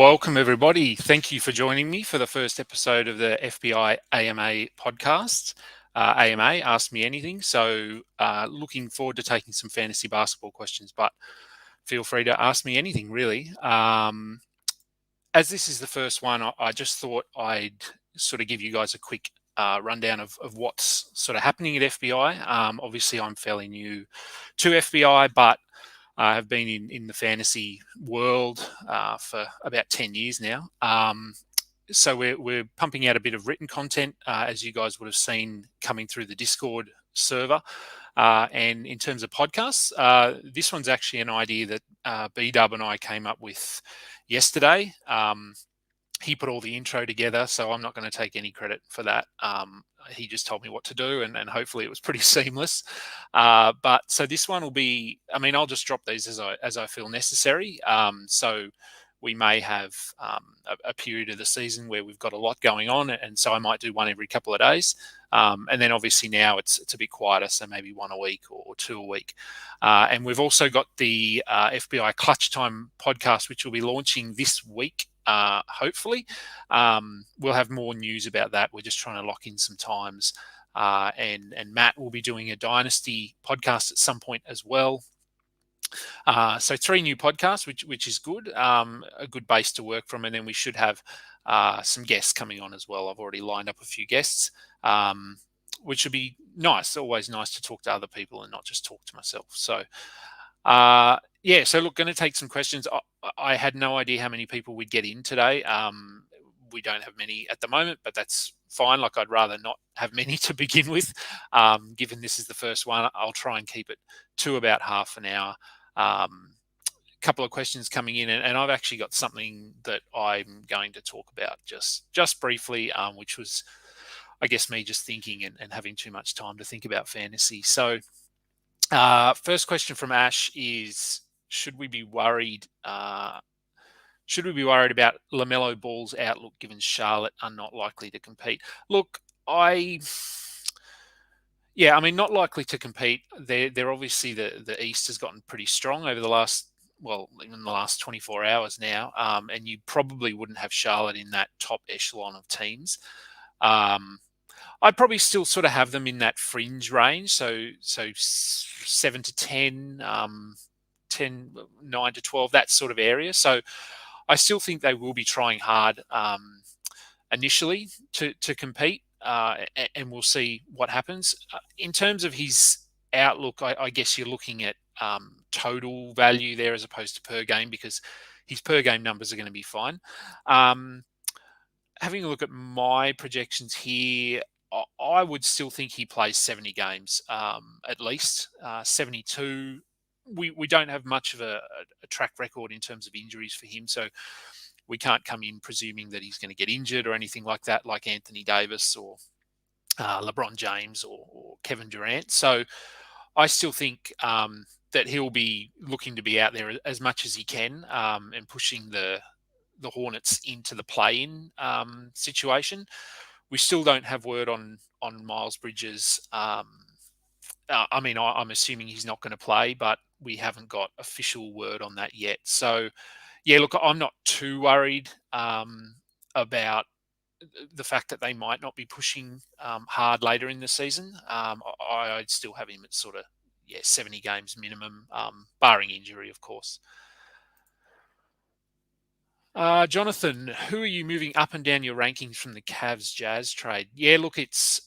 Welcome, everybody. Thank you for joining me for the first episode of the FBI AMA podcast. AMA Ask Me Anything. So looking forward to taking some fantasy basketball questions, but feel free to ask me anything, really. As this is the first one, I just thought I'd sort of give you guys a quick rundown of what's sort of happening at FBI. Obviously, I'm fairly new to FBI, but I have been in the fantasy world for about 10 years now. So we're pumping out a bit of written content, as you guys would have seen coming through the Discord server. And in terms of podcasts, this one's actually an idea that B-Dub and I came up with yesterday. He put all the intro together, so I'm not going to take any credit for that. He just told me what to do, and hopefully it was pretty seamless. But so this one will be, I'll just drop these as I feel necessary. So we may have a period of the season where we've got a lot going on, and so I might do one every couple of days. And then obviously now it's a bit quieter, so maybe one a week or two a week. And we've also got the FBI Clutch Time podcast, which will be launching this week. Hopefully, we'll have more news about that. We're just trying to lock in some times, and Matt will be doing a Dynasty podcast at some point as well. So 3 new podcasts, which is good, a good base to work from, and then we should have some guests coming on as well. I've already lined up a few guests, which would be nice. Always nice to talk to other people and not just talk to myself. So. So look, going to take some questions. I had no idea how many people we'd get in today. We don't have many at the moment, but that's fine. Like, I'd rather not have many to begin with. Given this is the first one, I'll try and keep it to about half an hour. Couple of questions coming in, and I've actually got something that I'm going to talk about just briefly, which was, I guess, me just thinking and having too much time to think about fantasy. So first question from Ash is, should we be worried about LaMelo Ball's outlook given Charlotte are not likely to compete? Look, not likely to compete. They're obviously, the East has gotten pretty strong over the last, even the last 24 hours now, and you probably wouldn't have Charlotte in that top echelon of teams. I'd probably still sort of have them in that fringe range, so 7 to 10, 9 to 12, that sort of area. So I still think they will be trying hard initially to compete, and we'll see what happens. In terms of his outlook, I guess you're looking at total value there as opposed to per game, because his per game numbers are going to be fine. Having a look at my projections here, I would still think he plays 70 games, at least 72. We don't have much of a track record in terms of injuries for him, so we can't come in presuming that he's going to get injured or anything like that, like Anthony Davis or LeBron James or Kevin Durant. So I still think that he'll be looking to be out there as much as he can, and pushing the Hornets into the play-in situation. We still don't have word on Miles Bridges. I'm assuming he's not going to play, but we haven't got official word on that yet. So, yeah, look, I'm not too worried about the fact that they might not be pushing hard later in the season. I'd still have him at sort of 70 games minimum, barring injury, of course. Jonathan, who are you moving up and down your rankings from the Cavs Jazz trade? Yeah, look, it's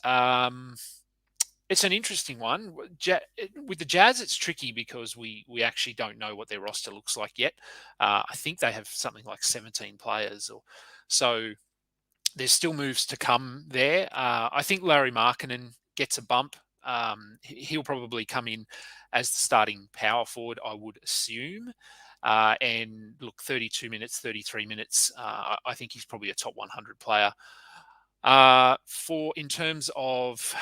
an interesting one. With the Jazz, it's tricky because we actually don't know what their roster looks like yet. I think they have something like 17 players, so there's still moves to come there. I think Larry Markkinen gets a bump. He'll probably come in as the starting power forward, I would assume. And look, 32 minutes, 33 minutes. I think he's probably a top 100 player. In terms of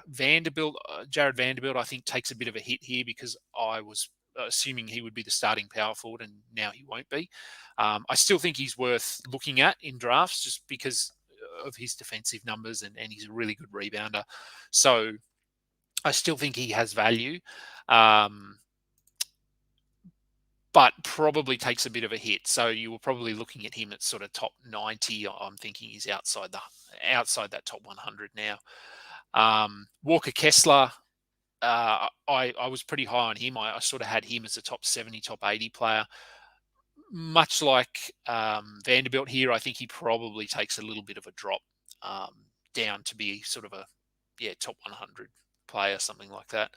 Vanderbilt, Jared Vanderbilt, I think takes a bit of a hit here because I was assuming he would be the starting power forward, and now he won't be. I still think he's worth looking at in drafts just because of his defensive numbers, and he's a really good rebounder. So I still think he has value. but probably takes a bit of a hit. So you were probably looking at him at sort of top 90. I'm thinking he's outside that top 100 now. Walker Kessler, I was pretty high on him. I sort of had him as a top 70, top 80 player. Much like Vanderbilt here, I think he probably takes a little bit of a drop down to be sort of a top 100 player, something like that.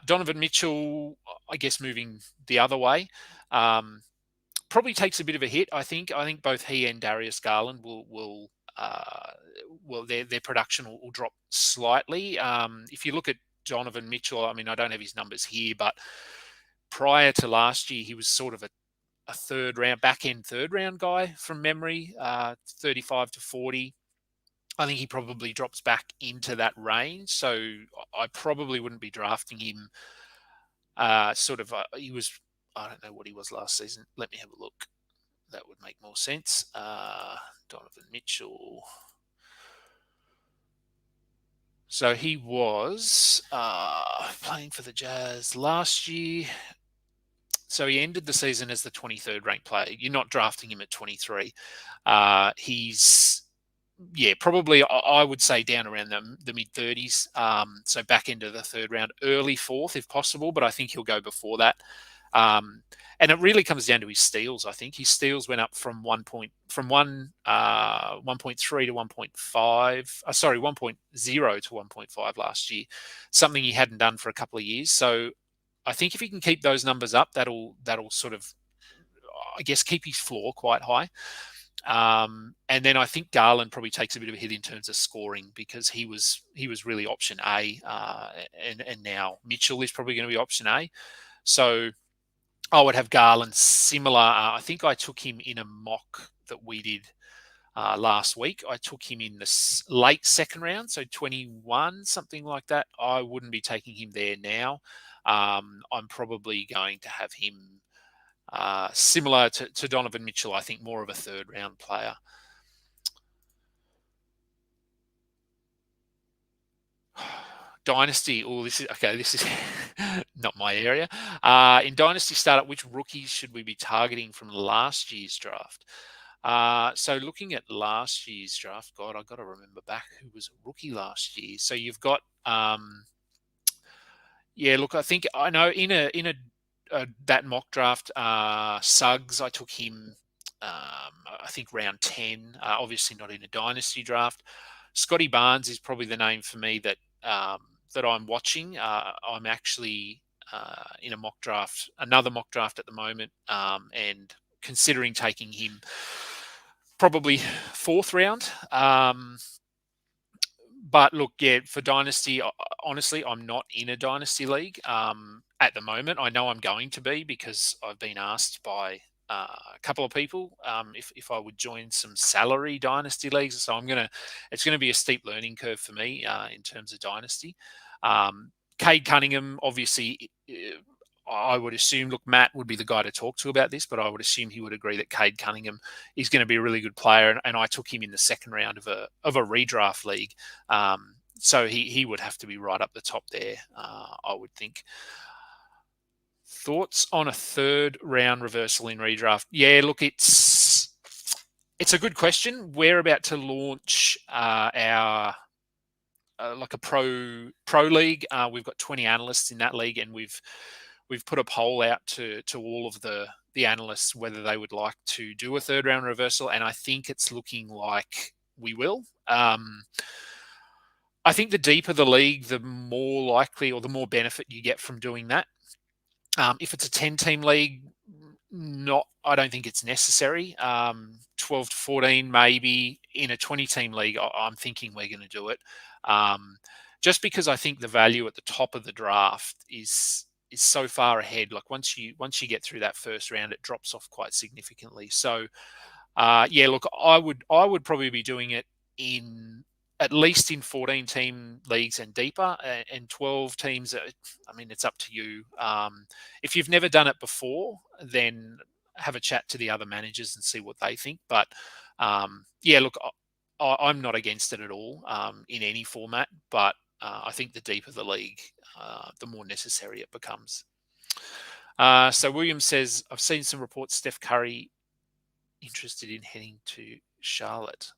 Donovan Mitchell, I guess, moving the other way, probably takes a bit of a hit. I think both he and Darius Garland will their production will drop slightly. If you look at Donovan Mitchell, I mean, I don't have his numbers here, but prior to last year, he was sort of a back end third round guy from memory, 35 to 40. I think he probably drops back into that range. So I probably wouldn't be drafting him. He was, I don't know what he was last season. Let me have a look. That would make more sense. Donovan Mitchell. So he was playing for the Jazz last year. So he ended the season as the 23rd ranked player. You're not drafting him at 23. He's, probably I would say down around the mid 30s. So back into the third round, early fourth if possible, but I think he'll go before that. And it really comes down to his steals. I think his steals went up from 1.3 to 1.5. 1.0 to 1.5 last year, something he hadn't done for a couple of years. So I think if he can keep those numbers up, that'll sort of, I guess, keep his floor quite high. And then I think Garland probably takes a bit of a hit in terms of scoring because he was really option A, and now Mitchell is probably going to be option A. So I would have Garland similar. I think I took him in a mock that we did last week. I took him in the late second round, so 21, something like that. I wouldn't be taking him there now. I'm probably going to have him similar to Donovan Mitchell. I think more of a third round player. Dynasty. Oh, this is not my area. In Dynasty Startup, which rookies should we be targeting from last year's draft? So looking at last year's draft, God, I've got to remember back who was a rookie last year. So you've got, look, I think I know in a that mock draft, Suggs, I took him, I think round 10. Obviously not in a Dynasty draft. Scotty Barnes is probably the name for me that I'm watching. I'm actually in a mock draft, another mock draft at the moment, and considering taking him probably fourth round. But look, for Dynasty, honestly, I'm not in a Dynasty league at the moment. I know I'm going to be because I've been asked by a couple of people if I would join some salary Dynasty leagues. So it's going to be a steep learning curve for me in terms of Dynasty. Cade Cunningham, obviously, I would assume, look, Matt would be the guy to talk to about this, but I would assume he would agree that Cade Cunningham is going to be a really good player, and I took him in the second round of a redraft league. So he would have to be right up the top there, I would think. Thoughts on a third round reversal in redraft? Yeah, look, it's a good question. We're about to launch our like a pro league. We've got 20 analysts in that league, and we've put a poll out to all of the analysts whether they would like to do a third round reversal, and I think it's looking like we will. I think the deeper the league, the more likely or the more benefit you get from doing that. If it's a 10-team league, I don't think it's necessary. 12 to 14 maybe. In a 20-team league, I'm thinking we're going to do it. Just because I think the value at the top of the draft is so far ahead. Like once you get through that first round, it drops off quite significantly. So look, I would probably be doing it in at least in 14-team leagues and deeper, and 12 teams. I mean, it's up to you. If you've never done it before, then have a chat to the other managers and see what they think. But look, I'm not against it at all in any format, but I think the deeper the league, the more necessary it becomes. So William says, I've seen some reports Steph Curry interested in heading to Charlotte.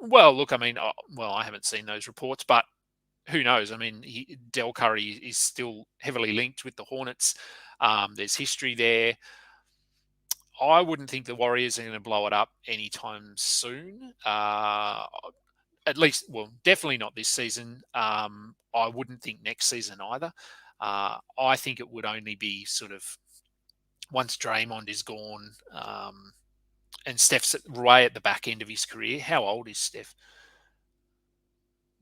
Well, look, I mean, I haven't seen those reports, but who knows? I mean, Del Curry is still heavily linked with the Hornets. There's history there. I wouldn't think the Warriors are going to blow it up anytime soon. At least, well, definitely not this season. I wouldn't think next season either. I think it would only be sort of once Draymond is gone, and Steph's way at the back end of his career. How old is Steph?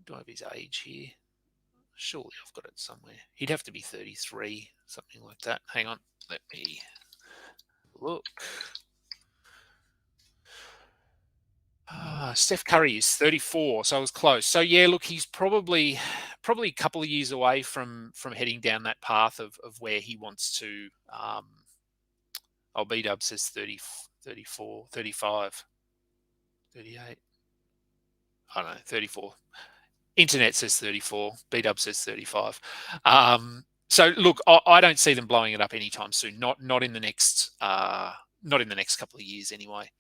Do I have his age here? Surely I've got it somewhere. He'd have to be 33, something like that. Hang on, let me look. Steph Curry is 34, so I was close. So yeah, look, he's probably a couple of years away from heading down that path of where he wants to. B-Dub says 30, 34, 35, 38. I don't know, 34. Internet says 34. B-Dub says 35. So look, I don't see them blowing it up anytime soon. Not in the next couple of years anyway.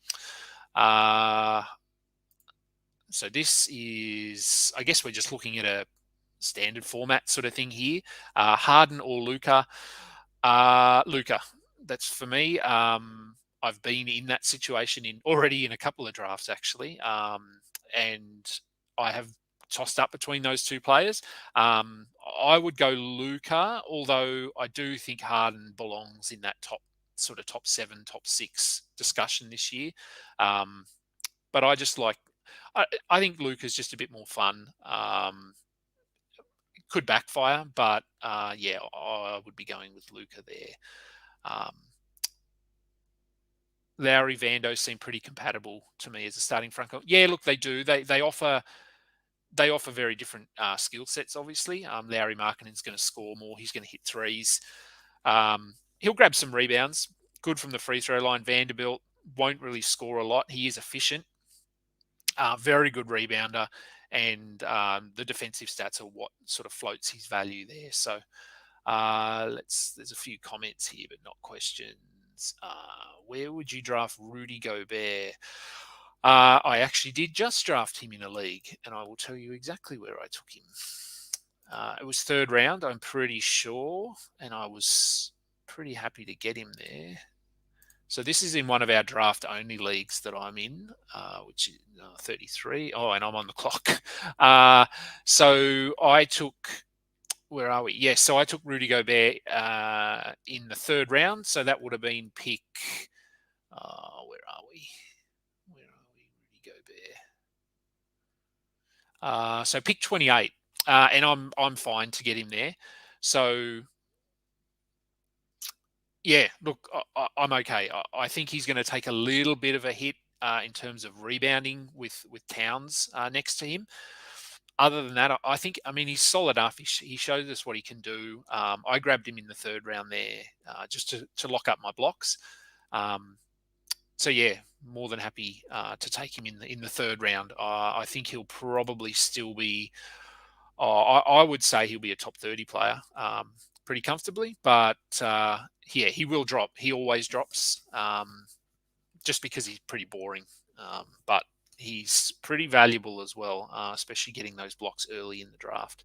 So this is, I guess we're just looking at a standard format sort of thing here. Harden or Luka? Luka. That's for me. I've been in that situation already in a couple of drafts actually, and I have tossed up between those two players. I would go Luka, although I do think Harden belongs in that top 7, top 6 discussion this year. But I just like. I think Luka's just a bit more fun. Could backfire, but yeah, I would be going with Luka there. Lowry, Vando seem pretty compatible to me as a starting front court. Yeah, look, they do. They offer very different skill sets. Obviously, Lowry Markkanen's going to score more. He's going to hit threes. He'll grab some rebounds. Good from the free throw line. Vanderbilt won't really score a lot. He is efficient. Very good rebounder, and the defensive stats are what sort of floats his value there. So there's a few comments here, but not questions. Where would you draft Rudy Gobert? I actually did just draft him in a league, and I will tell you exactly where I took him. It was 3rd round, I'm pretty sure, and I was pretty happy to get him there. So this is in one of our draft-only leagues that I'm in, which is 33. Oh, and I'm on the clock. So I took, where are we? Yes, so I took Rudy Gobert in the 3rd round. So that would have been pick, where are we? Rudy Gobert. So pick 28, and I'm fine to get him there. So yeah, look, I'm okay. I think he's going to take a little bit of a hit in terms of rebounding with Towns next to him. Other than that, I mean, he's solid enough. He shows us what he can do. I grabbed him in the 3rd round there just to lock up my blocks. So yeah, more than happy to take him in the 3rd round. I think he'll probably still be. I would say he'll be a top 30 player pretty comfortably, but yeah, he will drop. He always drops just because he's pretty boring. But he's pretty valuable as well, especially getting those blocks early in the draft.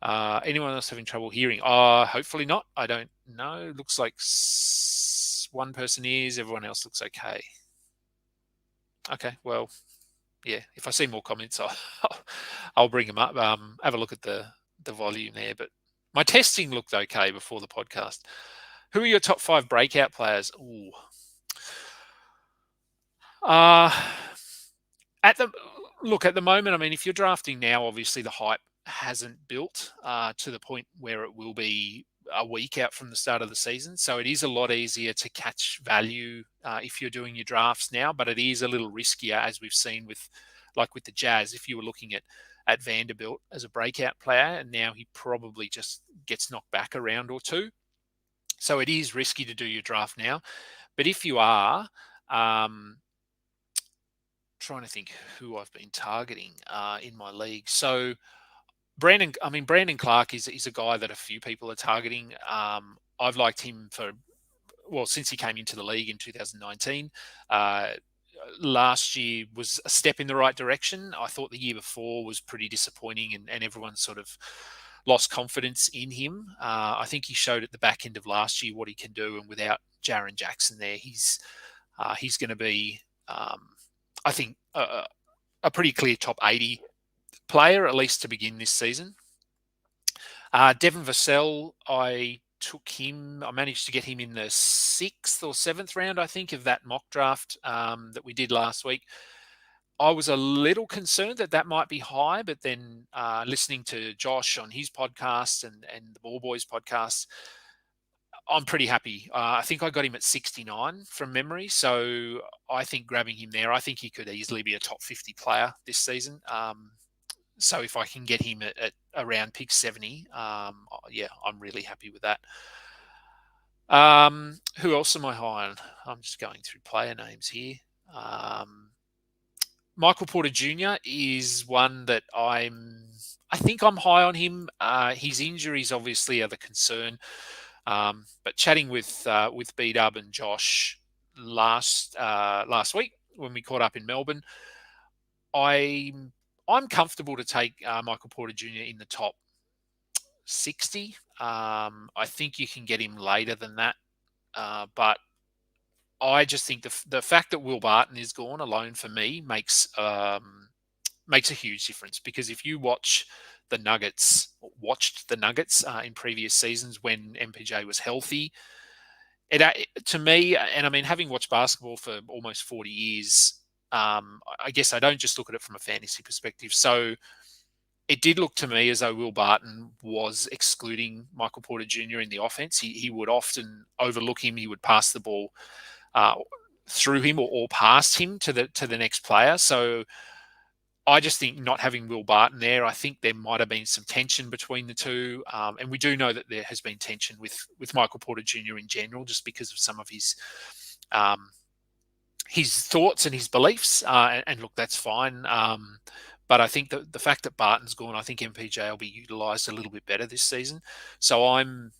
Anyone else having trouble hearing? Hopefully not. I don't know. Looks like one person is. Everyone else looks okay. Okay, well, yeah. If I see more comments, I'll bring them up. Have a look at the volume there. But my testing looked okay before the podcast. Who are your top 5 breakout players? Ooh. At the moment, I mean, if you're drafting now, obviously the hype hasn't built to the point where it will be a week out from the start of the season. So it is a lot easier to catch value if you're doing your drafts now, but it is a little riskier, as we've seen with the Jazz. If you were looking at Vanderbilt as a breakout player, and now he probably just gets knocked back a round or two. So it is risky to do your draft now. But if you are, trying to think who I've been targeting in my league. So Brandon Clark is a guy that a few people are targeting. I've liked him since he came into the league in 2019. Uh, Last year was a step in the right direction. I thought the year before was pretty disappointing, and everyone sort of lost confidence in him. I think he showed at the back end of last year what he can do, and without Jaren Jackson there, he's going to be, I think, a pretty clear top 80 player, at least to begin this season. Devin Vassell, I managed to get him in the 6th or 7th round, I think, of that mock draft that we did last week. I was a little concerned that might be high, but then listening to Josh on his podcast and the Ball Boys podcast, I'm pretty happy. I think I got him at 69 from memory, so I think grabbing him there, I think he could easily be a top 50 player this season. So if I can get him at around pick 70, yeah, I'm really happy with that. Who else am I high on? I'm just going through player names here. Michael Porter Jr. is one that I think I'm high on him. His injuries obviously are the concern. But chatting with B-Dub and Josh last week when we caught up in Melbourne, I'm comfortable to take Michael Porter Jr. in the top 60. I think you can get him later than that, but I just think the fact that Will Barton is gone alone for me makes a huge difference, because if you watched the Nuggets in previous seasons when MPJ was healthy, to me, and I mean, having watched basketball for almost 40 years, I guess I don't just look at it from a fantasy perspective. So it did look to me as though Will Barton was excluding Michael Porter Jr. in the offense. He would often overlook him. He would pass the ball through him or past him to the next player. So I just think not having Will Barton there, I think there might have been some tension between the two. And we do know that there has been tension with Michael Porter Jr. in general, just because of some of his thoughts and his beliefs. And look, that's fine. But I think that the fact that Barton's gone, I think MPJ will be utilised a little bit better this season. So I'm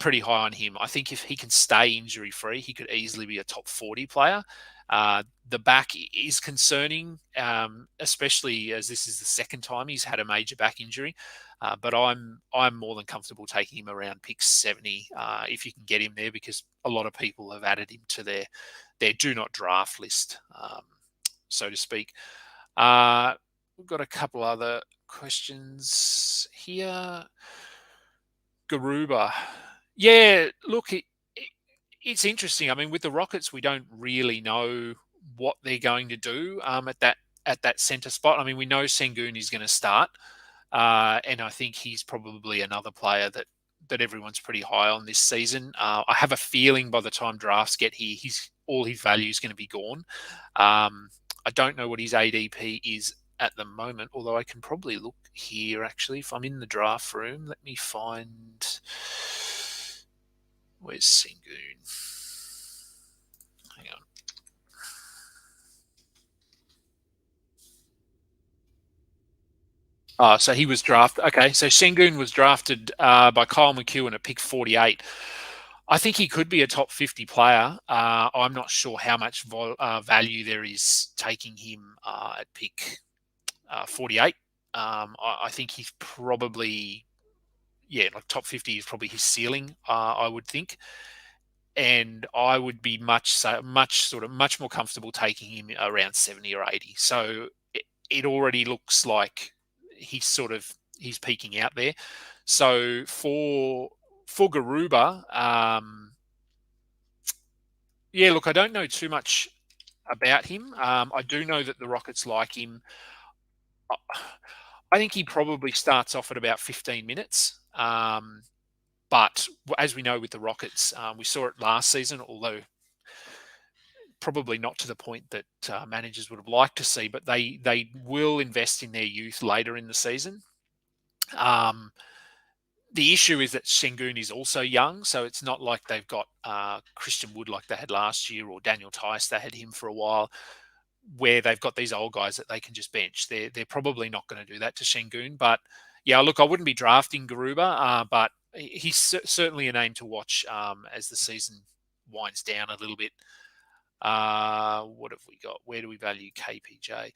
pretty high on him. I think if he can stay injury free, he could easily be a top 40 player. The back is concerning, especially as this is the second time he's had a major back injury. But I'm more than comfortable taking him around pick 70 if you can get him there, because a lot of people have added him to their do not draft list, so to speak. We've got a couple other questions here. Garuba. Yeah, look, it's interesting. I mean, with the Rockets, we don't really know what they're going to do at that center spot. I mean, we know Sengun is going to start, and I think he's probably another player that everyone's pretty high on this season. I have a feeling by the time drafts get here, all his value is going to be gone. I don't know what his ADP is at the moment, although I can probably look here, actually. If I'm in the draft room, let me find... Where's Sengun? Hang on. So he was drafted. Okay, so Sengun was drafted by Kyle McEwen at pick 48. I think he could be a top 50 player. I'm not sure how much value there is taking him at pick 48. I think he's probably, like top 50 is probably his ceiling, I would think. And I would be much more comfortable taking him around 70 or 80. So it already looks like he's peaking out there. So for Garuba, look, I don't know too much about him. I do know that the Rockets like him. I think he probably starts off at about 15 minutes. But as we know with the Rockets, we saw it last season, although probably not to the point that managers would have liked to see, but they will invest in their youth later in the season. The issue is that Sengun is also young, so it's not like they've got Christian Wood like they had last year, or Daniel Tice, they had him for a while, where they've got these old guys that they can just bench. They're probably not going to do that to Sengun. But yeah, look, I wouldn't be drafting Garuba, but he's certainly a name to watch as the season winds down a little bit. What have we got? Where do we value KPJ?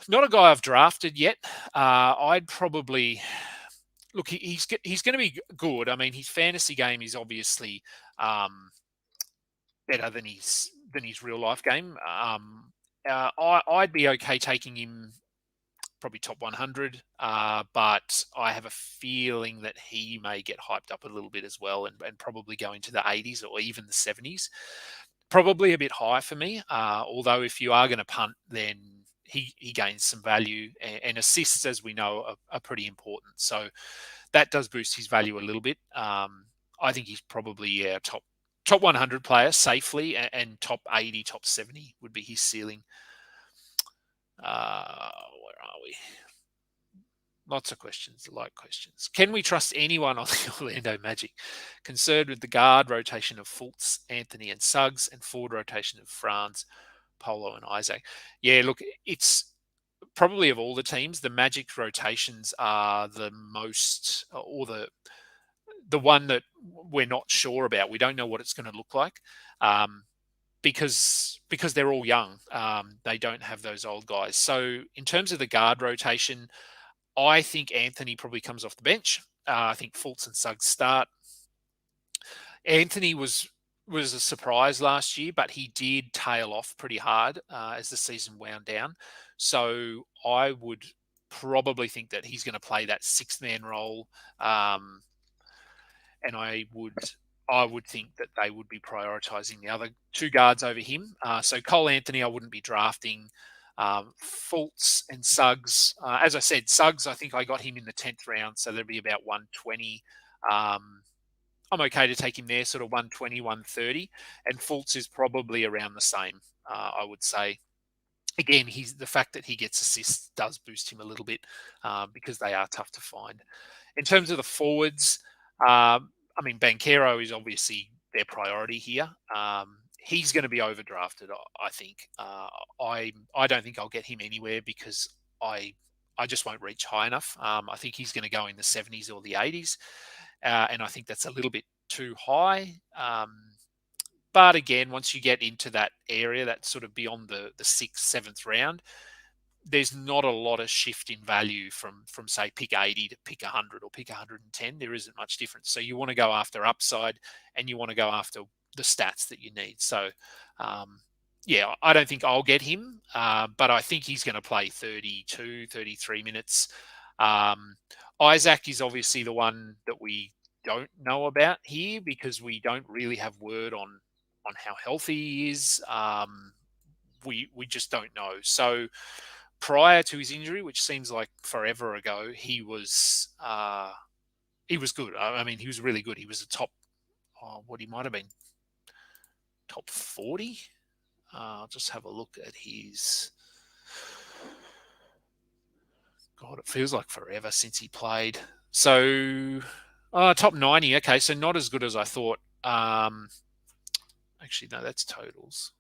Not a guy I've drafted yet. I'd probably look. He's going to be good. I mean, his fantasy game is obviously better than his real life game. I'd be okay taking him probably top 100, but I have a feeling that he may get hyped up a little bit as well and probably go into the 80s or even the 70s. Probably a bit high for me, although if you are going to punt, then he gains some value, and assists, as we know, are pretty important. So that does boost his value a little bit. I think he's probably top 100 player safely, and top 80, top 70 would be his ceiling. Where are we? Lots of questions, like questions. Can we trust anyone on the Orlando Magic? Concerned with the guard rotation of Fultz, Anthony, and Suggs, and forward rotation of Franz, Polo, and Isaac. Yeah, look, it's probably of all the teams, the Magic rotations are the most, or the one that we're not sure about. We don't know what it's going to look like. Because they're all young, they don't have those old guys. So in terms of the guard rotation, I think Anthony probably comes off the bench. I think Fultz and Suggs start. Anthony was a surprise last year, but he did tail off pretty hard as the season wound down. So I would probably think that he's going to play that sixth man role, and I would think that they would be prioritising the other two guards over him. So Cole Anthony, I wouldn't be drafting. Fultz and Suggs, as I said, Suggs, I think I got him in the 10th round, so there'll be about 120. I'm okay to take him there, sort of 120, 130, and Fultz is probably around the same, I would say. Again, the fact that he gets assists does boost him a little bit because they are tough to find. In terms of the forwards, I mean, Banchero is obviously their priority here. He's going to be overdrafted, I think. I don't think I'll get him anywhere because I just won't reach high enough. I think he's going to go in the 70s or the 80s, and I think that's a little bit too high. But again, once you get into that area, that's sort of beyond the 6th, 7th round, there's not a lot of shift in value from say pick 80 to pick 100 or pick 110. There isn't much difference. So you want to go after upside, and you want to go after the stats that you need. So yeah, I don't think I'll get him, but I think he's going to play 32, 33 minutes. Isaac is obviously the one that we don't know about here because we don't really have word on how healthy he is. We just don't know. So prior to his injury, which seems like forever ago, he was good. I mean, he was really good. He was a top, what he might have been, top 40. I'll just have a look at his. God, it feels like forever since he played. So, top 90. Okay, so not as good as I thought. Actually, no, that's totals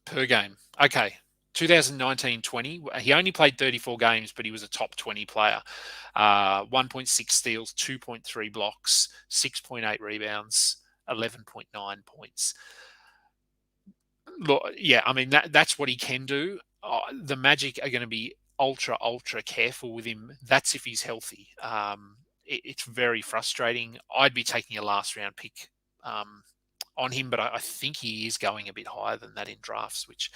per game. Okay, 2019-20. He only played 34 games, but he was a top 20 player. 1.6 steals, 2.3 blocks, 6.8 rebounds, 11.9 points. Look, yeah, I mean, that's what he can do. The Magic are going to be ultra careful with him. That's if he's healthy. It's very frustrating. I'd be taking a last round pick on him, but I think he is going a bit higher than that in drafts, which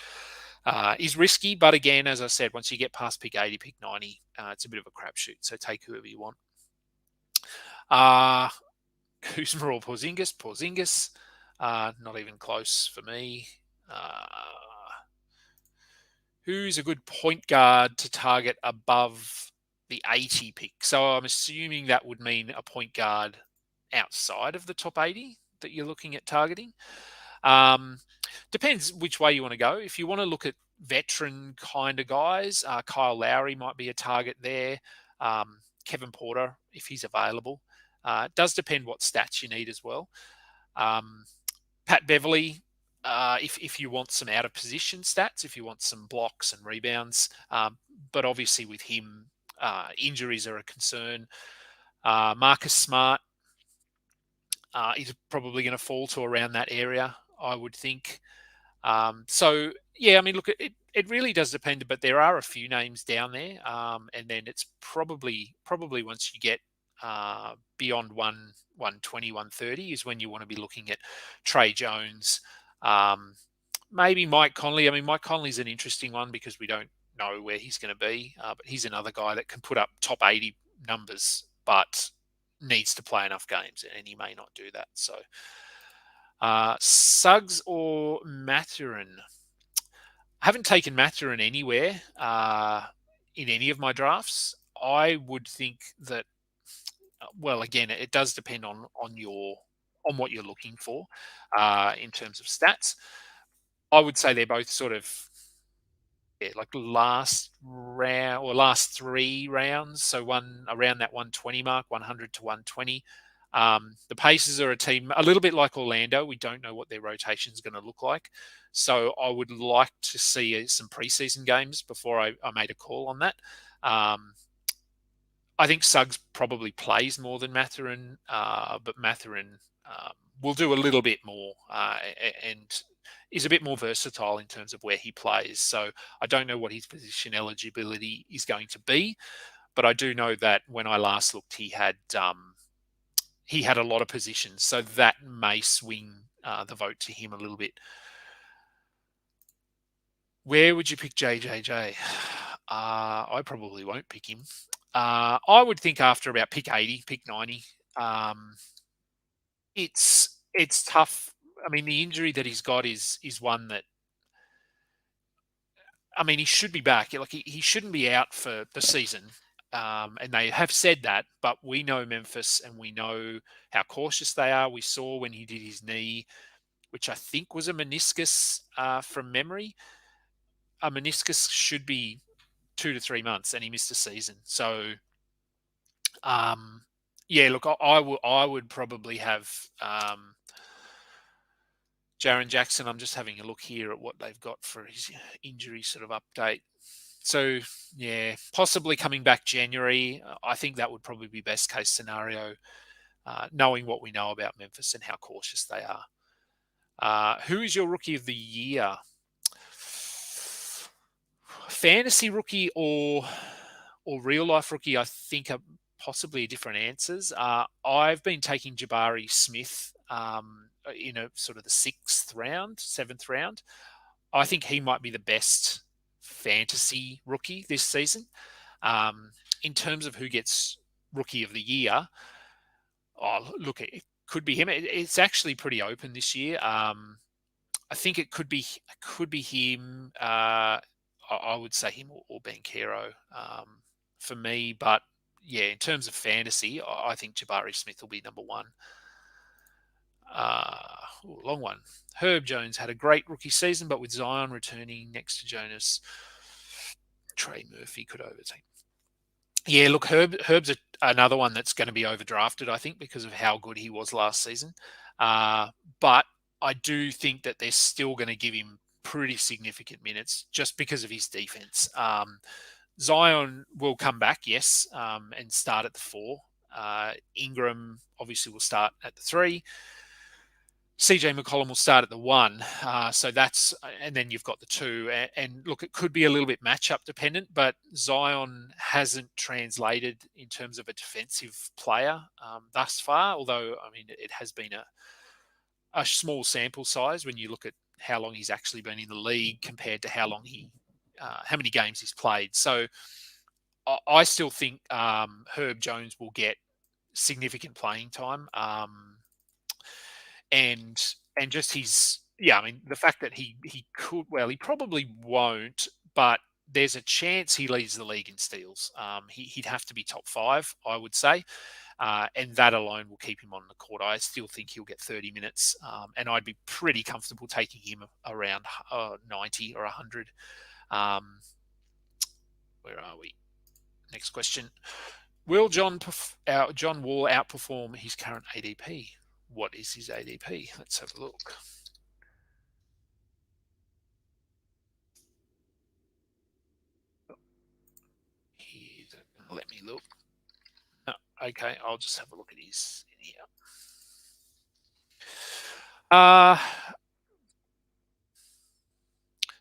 is risky. But again, as I said, once you get past pick 80, pick 90, it's a bit of a crapshoot. So take whoever you want. Kuzma or Porzingis, not even close for me. Who's a good point guard to target above the 80 pick? So I'm assuming that would mean a point guard outside of the top 80 that you're looking at targeting. Depends which way you want to go. If you want to look at veteran kind of guys, Kyle Lowry might be a target there. Kevin Porter, if he's available. It does depend what stats you need as well. Pat Beverley, if you want some out of position stats, if you want some blocks and rebounds. But obviously with him, injuries are a concern. Marcus Smart is probably going to fall to around that area, I would think. So yeah, I mean, look, it really does depend, but there are a few names down there, and then it's probably once you get beyond 120, 130 is when you want to be looking at Trey Jones, um, maybe Mike Conley. I mean, Mike Conley's an interesting one because we don't know where he's going to be, but he's another guy that can put up top 80 numbers, but needs to play enough games, and he may not do that. So Suggs or Mathurin? I haven't taken Mathurin anywhere in any of my drafts. I would think that, well, again, it does depend on what you're looking for in terms of stats. I would say they're both sort of like last round or last 3 rounds. So one around that 120 mark, 100 to 120. The Pacers are a team a little bit like Orlando. We don't know what their rotation is going to look like. So I would like to see some preseason games before I made a call on that. I think Suggs probably plays more than Mathurin, but Mathurin will do a little bit more and is a bit more versatile in terms of where he plays. So I don't know what his position eligibility is going to be, but I do know that when I last looked, he had a lot of positions, so that may swing the vote to him a little bit. Where would you pick JJJ? I probably won't pick him. I would think after about pick 80, pick 90. It's tough. I mean, the injury that he's got is one that, I mean, he should be back. Like he shouldn't be out for the season. And they have said that, but we know Memphis and we know how cautious they are. We saw when he did his knee, which I think was a meniscus from memory. A meniscus should be 2 to 3 months, and he missed a season. So, yeah, look, I would probably have Jaren Jackson. I'm just having a look here at what they've got for his injury sort of update. So, yeah, possibly coming back January. I think that would probably be best case scenario, knowing what we know about Memphis and how cautious they are. Who is your rookie of the year? Fantasy rookie or real life rookie? I think are possibly different answers. I've been taking Jabari Smith in a sort of the 6th round, 7th round. I think he might be the best fantasy rookie this season. In terms of who gets rookie of the year, look, it could be him. It's actually pretty open this year. I think it could be him. I would say him or Banchero for me. But yeah, in terms of fantasy, I think Jabari Smith will be number one. Long one. Herb Jones had a great rookie season, but with Zion returning next to Jonas, Trey Murphy could overtake. Yeah, look, Herb's another one that's going to be overdrafted, I think, because of how good he was last season. But I do think that they're still going to give him pretty significant minutes just because of his defense. Zion will come back, yes, and start at the 4. Ingram obviously will start at the 3. CJ McCollum will start at the 1. So that's, and then you've got the 2. And look, it could be a little bit matchup dependent, but Zion hasn't translated in terms of a defensive player thus far, although, I mean, it has been a small sample size when you look at how long he's actually been in the league compared to how many games he's played. So I still think Herb Jones will get significant playing time. And just I mean, the fact that he could, well, he probably won't, but there's a chance he leads the league in steals. He'd have to be top 5, I would say. And that alone will keep him on the court. I still think he'll get 30 minutes, and I'd be pretty comfortable taking him around 90 or 100. Where are we? Next question. Will John Wall outperform his current ADP? What is his ADP? Let's have a look. Let me look. Okay, I'll just have a look at his in here. Uh,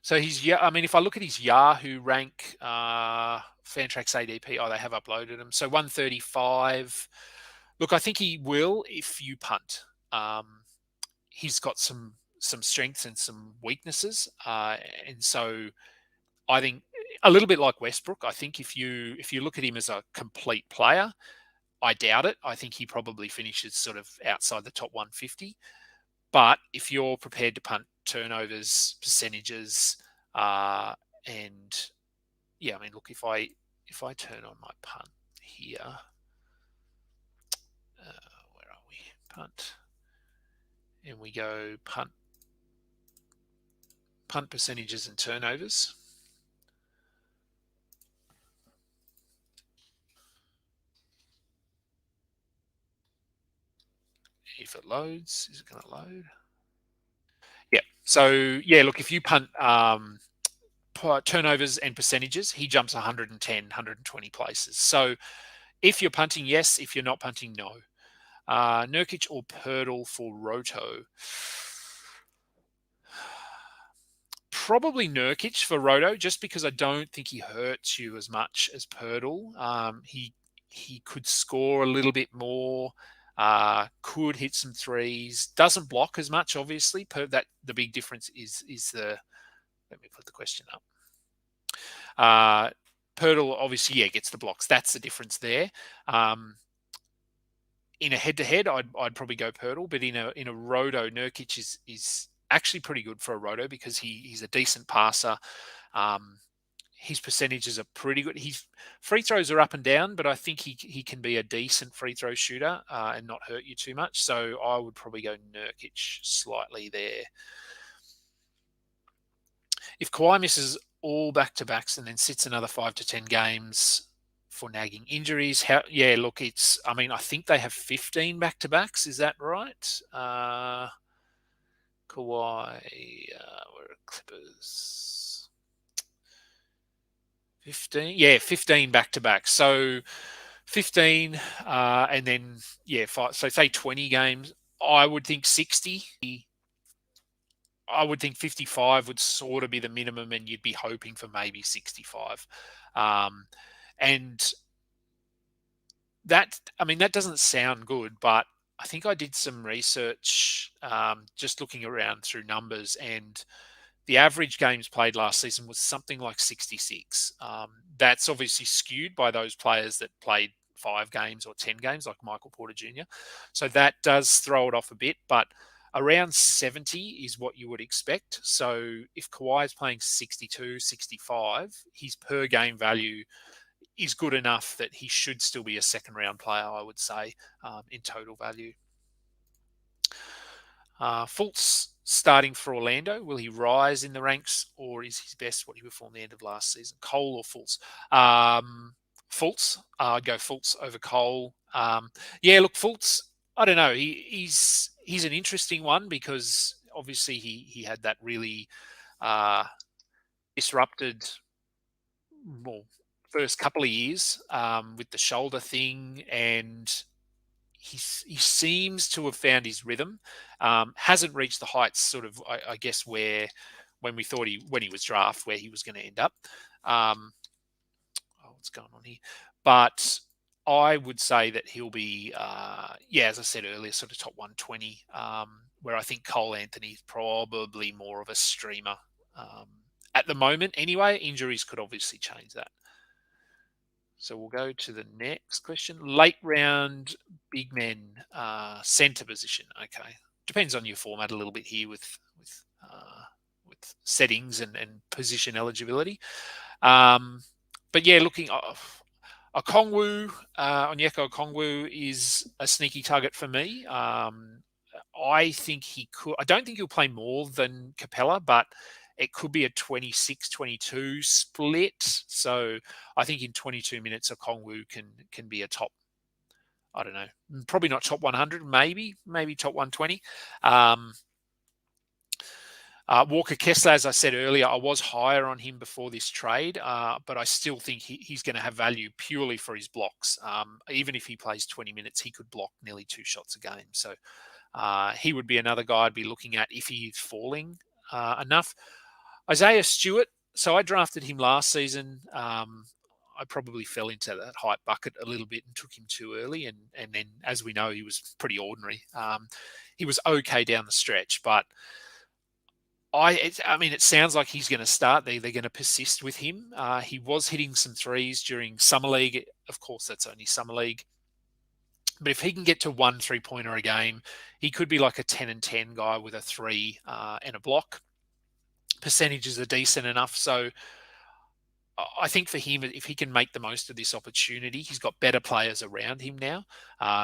so I mean, if I look at his Yahoo rank, Fantrax ADP, they have uploaded him. So 135. Look, I think he will if you punt. He's got some strengths and some weaknesses, and so I think a little bit like Westbrook. I think if you look at him as a complete player, I doubt it. I think he probably finishes sort of outside the top 150. But if you're prepared to punt turnovers, percentages, and yeah, I mean, look, if I turn on my punt here, where are we? Punt, and we go punt percentages and turnovers. If it loads, is it going to load? Yeah. So yeah, look, if you punt turnovers and percentages, he jumps 110, 120 places. So if you're punting, yes. If you're not punting, no. Nurkic or Pirtle for Roto? Probably Nurkic for Roto, just because I don't think he hurts you as much as Pirtle. He could score a little bit more. Could hit some threes. Doesn't block as much, obviously. The big difference is the. Let me put the question up. Pirtle obviously, yeah, gets the blocks. That's the difference there. In a head-to-head, I'd probably go Pirtle, but in a Roto, Nurkic is actually pretty good for a Roto because he's a decent passer. His percentages are pretty good. His free throws are up and down, but I think he can be a decent free throw shooter and not hurt you too much. So I would probably go Nurkic slightly there. If Kawhi misses all back-to-backs and then sits another 5 to 10 games for nagging injuries, look, I mean, I think they have 15 back-to-backs. Is that right? Kawhi, where are Clippers? 15? Yeah, 15 back-to-backs. So 15, and then, 5. So say 20 games. I would think 60. I would think 55 would sort of be the minimum, and you'd be hoping for maybe 65. And I mean, that doesn't sound good, but I think I did some research just looking around through numbers, and the average games played last season was something like 66. That's obviously skewed by those players that played 5 games or 10 games, like Michael Porter Jr. So that does throw it off a bit, but around 70 is what you would expect. So if Kawhi is playing 62, 65, his per game value is good enough that he should still be a second round player, I would say, in total value. Fultz starting for Orlando. Will he rise in the ranks, or is his best what he performed the end of last season? Cole or Fultz? Fultz. I'd go Fultz over Cole. Look, Fultz. I don't know. He's an interesting one because obviously he had that really disrupted first couple of years with the shoulder thing, and he seems to have found his rhythm. Hasn't reached the heights, sort of, I guess, when we thought when he was drafted, where he was going to end up. What's going on here? But I would say that he'll be, as I said earlier, sort of top 120, where I think Cole Anthony is probably more of a streamer at the moment. Anyway, injuries could obviously change that. So we'll go to the next question. Late round big men, center position. Okay, depends on your format a little bit here with settings and position eligibility. But yeah, looking Okongwu, Onyeka Okongwu is a sneaky target for me. I think he could. I don't think he'll play more than Capella, but it could be a 26-22 split. So I think in 22 minutes, Okongwu can be a top, I don't know, probably not top 100, maybe top 120. Walker Kessler, as I said earlier, I was higher on him before this trade, but I still think he's going to have value purely for his blocks. Even if he plays 20 minutes, he could block nearly 2 shots a game. So he would be another guy I'd be looking at if he's falling enough. Isaiah Stewart. So I drafted him last season. I probably fell into that hype bucket a little bit and took him too early. And then, as we know, he was pretty ordinary. He was okay down the stretch, but it sounds like he's going to start. They're going to persist with him. He was hitting some threes during Summer League. Of course, that's only Summer League. But if he can get to 1 3-pointer a game, he could be like a 10 and 10 guy with a 3 and a block. Percentages are decent enough. So I think for him, if he can make the most of this opportunity, he's got better players around him now.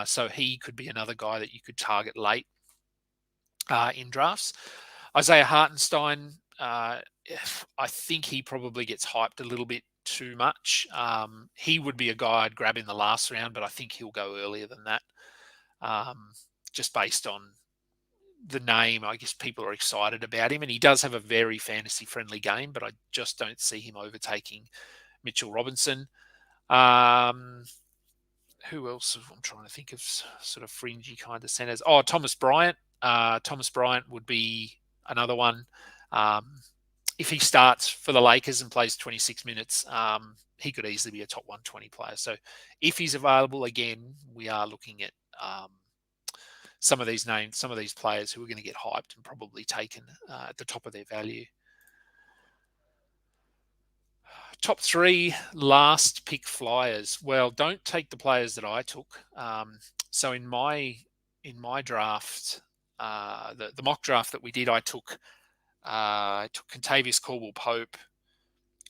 So he could be another guy that you could target late in drafts. Isaiah Hartenstein, I think he probably gets hyped a little bit too much. He would be a guy I'd grab in the last round, but I think he'll go earlier than that. Just based on the name, I guess people are excited about him, and he does have a very fantasy-friendly game, but I just don't see him overtaking Mitchell Robinson. Who else? I'm trying to think of sort of fringy kind of centers. Oh, Thomas Bryant. Thomas Bryant would be another one. If he starts for the Lakers and plays 26 minutes, he could easily be a top 120 player. So if he's available, again, we are looking at some of these names, some of these players who are going to get hyped and probably taken at the top of their value. Top 3 last pick flyers. Well, don't take the players that I took. So in my draft, the mock draft that we did, I took Kentavious Caldwell-Pope,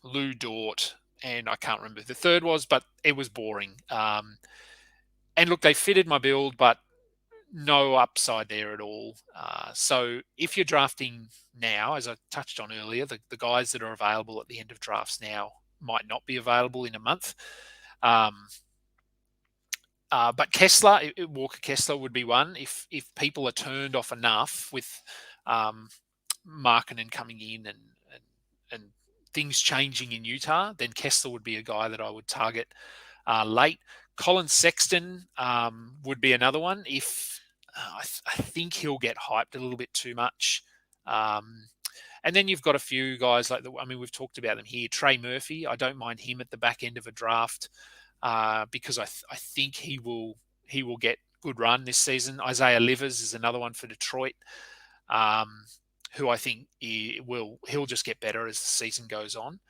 Lou Dort, and I can't remember who the third was, but it was boring. And look, they fitted my build, but no upside there at all. So if you're drafting now, as I touched on earlier, the guys that are available at the end of drafts now might not be available in a month. But Kessler, Walker Kessler would be one. If people are turned off enough with Markkanen coming in and things changing in Utah, then Kessler would be a guy that I would target late. Colin Sexton would be another one. If I think he'll get hyped a little bit too much. And then you've got a few guys like we've talked about them here. Trey Murphy, I don't mind him at the back end of a draft because I think he will get good run this season. Isaiah Livers is another one for Detroit, who I think he'll just get better as the season goes on.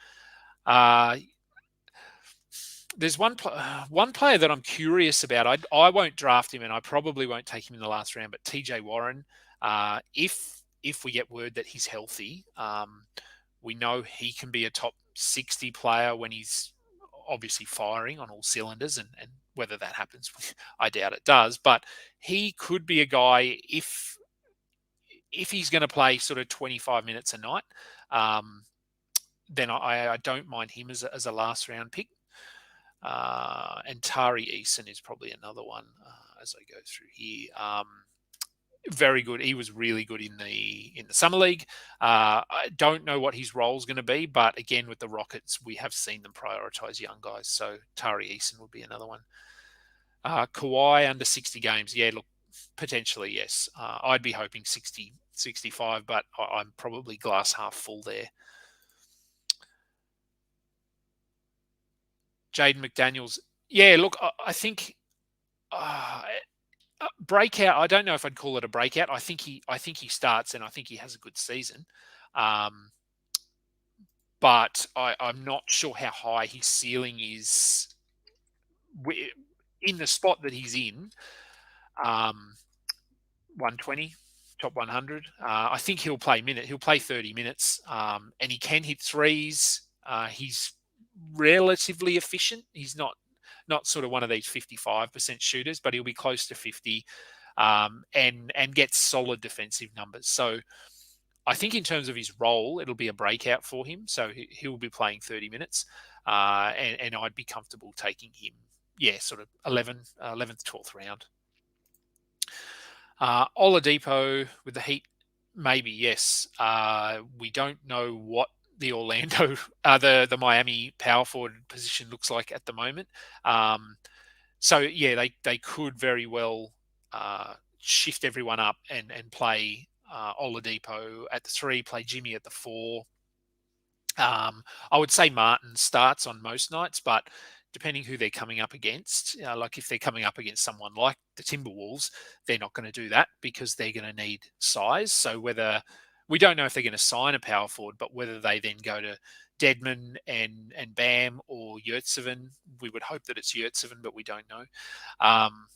There's one player that I'm curious about. I won't draft him, and I probably won't take him in the last round. But TJ Warren, if we get word that he's healthy, we know he can be a top 60 player when he's obviously firing on all cylinders. And whether that happens, I doubt it does. But he could be a guy if he's going to play sort of 25 minutes a night, then I don't mind him as a last round pick. And Tari Eason is probably another one as I go through here. Very good. He was really good in the Summer League. I don't know what his role is going to be, but again, with the Rockets, we have seen them prioritize young guys. So Tari Eason would be another one. Kawhi under 60 games. Yeah, look, potentially, yes. I'd be hoping 60, 65, but I'm probably glass half full there. Jaden McDaniels. Yeah, look, I think breakout. I don't know if I'd call it a breakout. I think he starts, and I think he has a good season. But I'm not sure how high his ceiling is in the spot that he's in. 120, top 100. I think he'll play 30 minutes, and he can hit threes. He's relatively efficient. He's not sort of one of these 55% shooters, but he'll be close to 50 and gets solid defensive numbers. So I think in terms of his role, it'll be a breakout for him. So he'll be playing 30 minutes and I'd be comfortable taking him, sort of 11th, 12th round. Oladipo with the Heat. Maybe, yes. We don't know what the Orlando, the Miami power forward position looks like at the moment. Um, so yeah, they could very well shift everyone up and play Oladipo at the three, play Jimmy at the four. I would say Martin starts on most nights, but depending who they're coming up against, like if they're coming up against someone like the Timberwolves, they're not going to do that because they're going to need size. So whether we don't know if they're going to sign a power forward, but whether they then go to Deadman and Bam or Yurtseven, we would hope that it's Yurtseven, but we don't know. Um,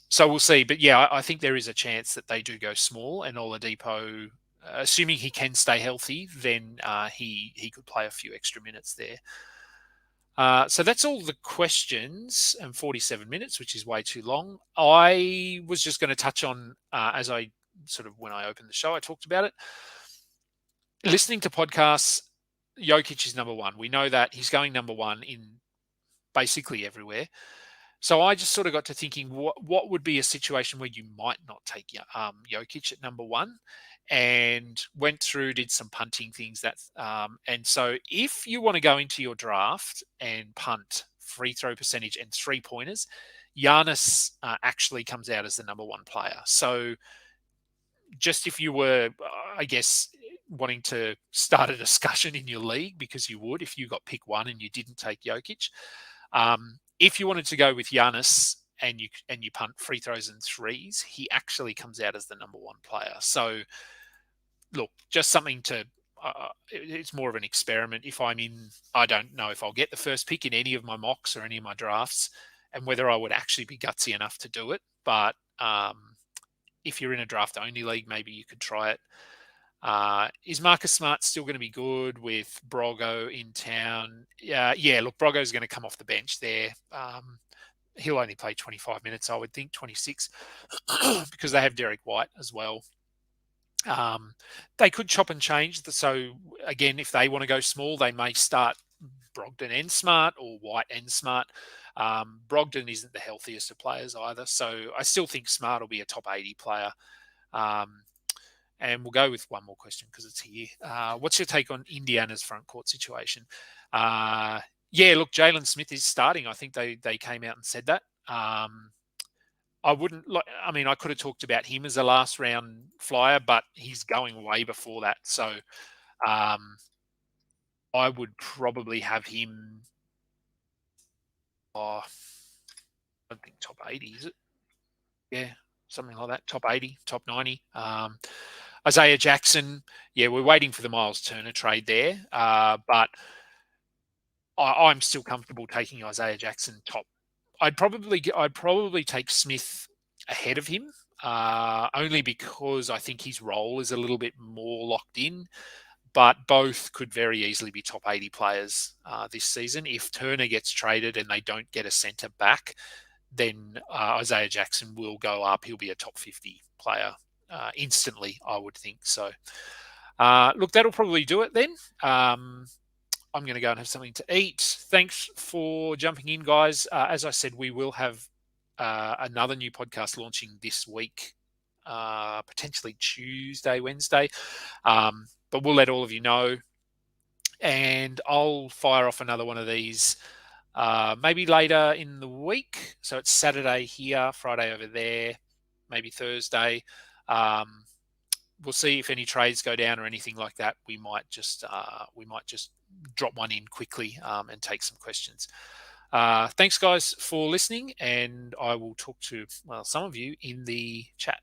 so we'll see. But yeah, I think there is a chance that they do go small and Oladipo, assuming he can stay healthy, then he could play a few extra minutes there. So that's all the questions and 47 minutes, which is way too long. I was just going to touch on, as I sort of, when I opened the show, I talked about it. Listening to podcasts, Jokic is number one. We know that he's going number one in basically everywhere. So I just sort of got to thinking, what would be a situation where you might not take Jokic at number one, and went through, did some punting things. And so if you want to go into your draft and punt free throw percentage and 3-pointers, Giannis actually comes out as the number one player. So just if you were, I guess, wanting to start a discussion in your league, because you would if you got pick one and you didn't take Jokic. If you wanted to go with Giannis and you punt free throws and threes, he actually comes out as the number one player. So look, just something to. It's more of an experiment. If I'm in, I don't know if I'll get the first pick in any of my mocks or any of my drafts, and whether I would actually be gutsy enough to do it. But if you're in a draft only league, maybe you could try it. Is Marcus Smart still going to be good with Brogo in town? Yeah, look, Brogo's going to come off the bench there. He'll only play 25 minutes, I would think, 26, because they have Derek White as well. They could chop and change. So, again, if they want to go small, they may start Brogdon and Smart or White and Smart. Brogdon isn't the healthiest of players either. So I still think Smart will be a top 80 player. And we'll go with one more question because it's here. What's your take on Indiana's front court situation? Yeah, look, Jalen Smith is starting. I think they came out and said that. I wouldn't like. I mean, I could have talked about him as a last round flyer, but he's going way before that. So I would probably have him. I don't think top 80, is it? Yeah, something like that. Top 80, top 90. Isaiah Jackson, yeah, we're waiting for the Miles Turner trade there, but I'm still comfortable taking Isaiah Jackson top. I'd probably take Smith ahead of him, only because I think his role is a little bit more locked in. But both could very easily be top 80 players this season. If Turner gets traded and they don't get a centre back, then Isaiah Jackson will go up. He'll be a top 50 player instantly, I would think. So, look, that'll probably do it then. I'm going to go and have something to eat. Thanks for jumping in, guys. As I said, we will have another new podcast launching this week, potentially Tuesday, Wednesday. But we'll let all of you know. And I'll fire off another one of these maybe later in the week. So it's Saturday here, Friday over there, maybe Thursday. We'll see if any trades go down or anything like that. We might just drop one in quickly and take some questions. Thanks, guys, for listening, and I will talk to some of you in the chat.